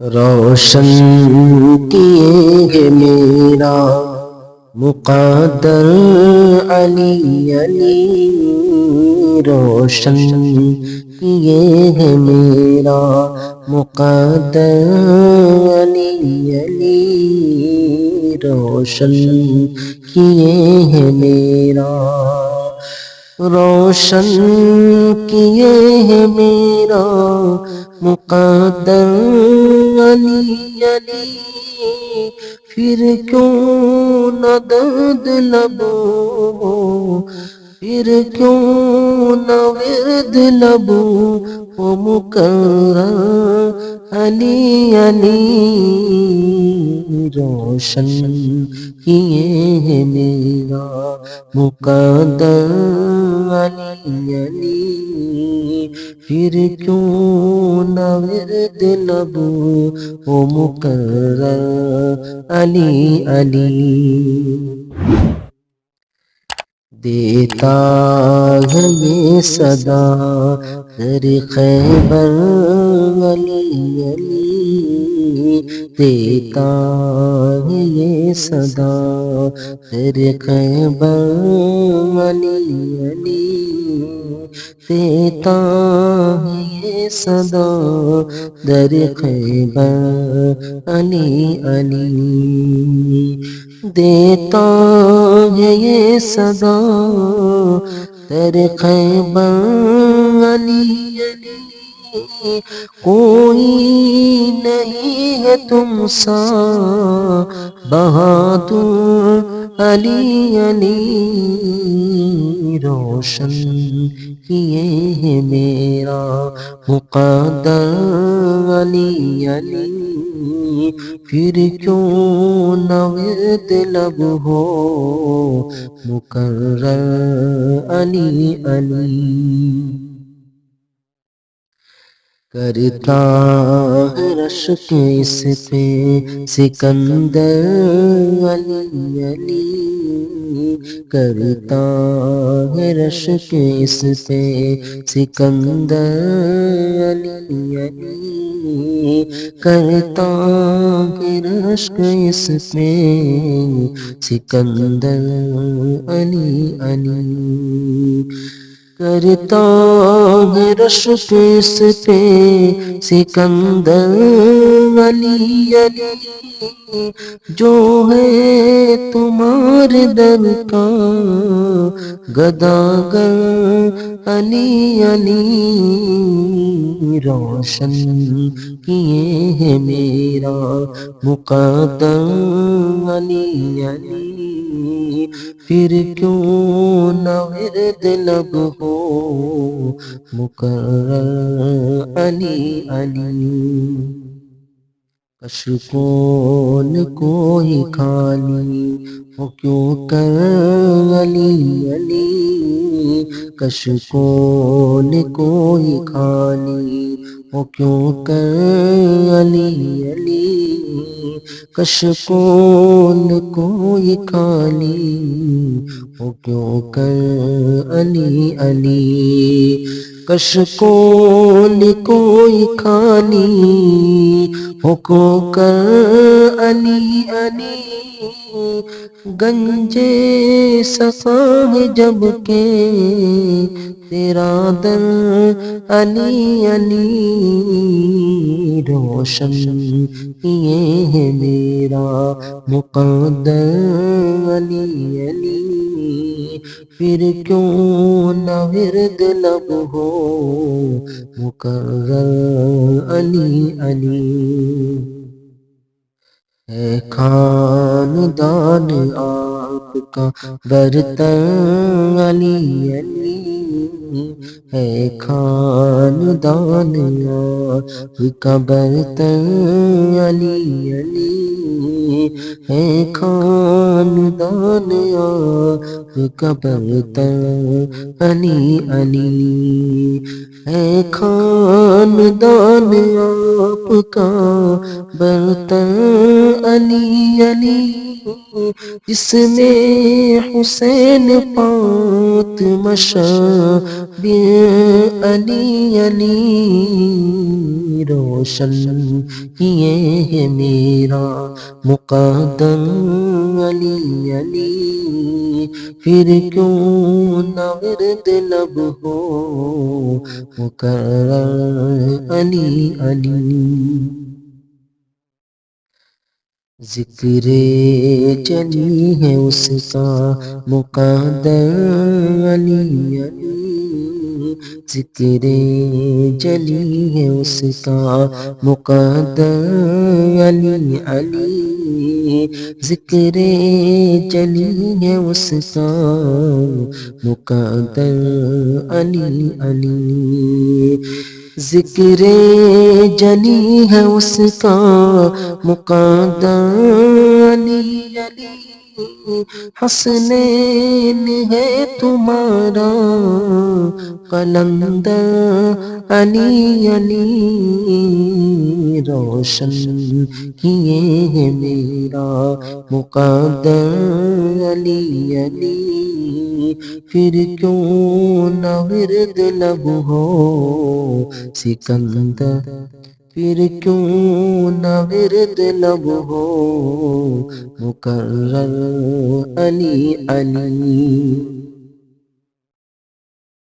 روشن کیے ہے میرا مقدر علی علی، روشن کیے ہے میرا مقدر علی علی، روشن کیے ہے میرا، روشن کیے ہے میرا مقدر علی علی، پھر کیوں نہ درد لبوں، پھر کیوں نہ ورد لبوں، وہ مقرر علی علی، روشن کیے ہے میرا مقدر علی علی، پھر کیوں نہ ورد لبوں، وہ مقرر علی علی، دیتا ہے یہ صدا در خیبر علی علی، دیتا ہے یہ صدا در خیبر علی علی، دیتا ہے یہ صدا در خیبر علی علی، دیتا ہے یہ صدا در خیبر علی علی، کوئی نہیں ہے تم سا بہادر علی علی، روشن کیے ہے میرا مقدر علی علی، پھر کیوں نہ ورد لب ہو مقرر علی علی، کرتا ہے رشک اس پہ سکندر علی علی، کرتا ہے رشک اس پہ سکندر علی علی، کرتا ہے رشک اس پہ سکندر علی علی، کرتا ہے رشک اس پہ سکندر علی علی، جو ہے تمہارے در کا گداگر علی علی، روشن کیے ہے میرا مقدر علی علی، پھر کیوں نہ ورد لب ہو مقرر علی علی، کش کون کوئی خالی ہو کیوں کر علی علی، کش کون کوئی خالی ہو کیوں کر علی علی، کش کون کوئی خالی ہو کیوں کر علی علی، کش کون کوئی خالی ہو کیوں کر علی علی، گنجے صفا ہے جب کہ تیرا در علی علی، روشن کیے ہے میرا مقدر علی علی، پھر کیوں نہ ورد لب ہو مقرر علی علی، ہے خاندان آپ کا برتر علی علی، ہے خاندان آپ کا برتر علی علی، ہے خاندان آپ کا برتر علی علی، ہے خاندان آپ کا برتر علی علی، جس میں حسین فاطمہ شاہ علی علی روشن یہ ہے میرا مقدم علی علی، پھر کیوں نہ ورد لب ہو مقرر علی علی۔ ذکر جلی ہے اس کا مقدر علی علی، ذکر جلی ہے اس کا مقدر علی علی، ذکر جلی ہے اس کا مقدر علی علی، ذکر جلی ہے اس کا مقدر علی علی، حسنین ہے تمہارا قلندر علی علی، روشن کیے ہے میرا مقدر علی علی، پھر کیوں نہ ورد لب ہو سکندر، پھر کیوں نہ ورد لب ہو مقرر علی علی۔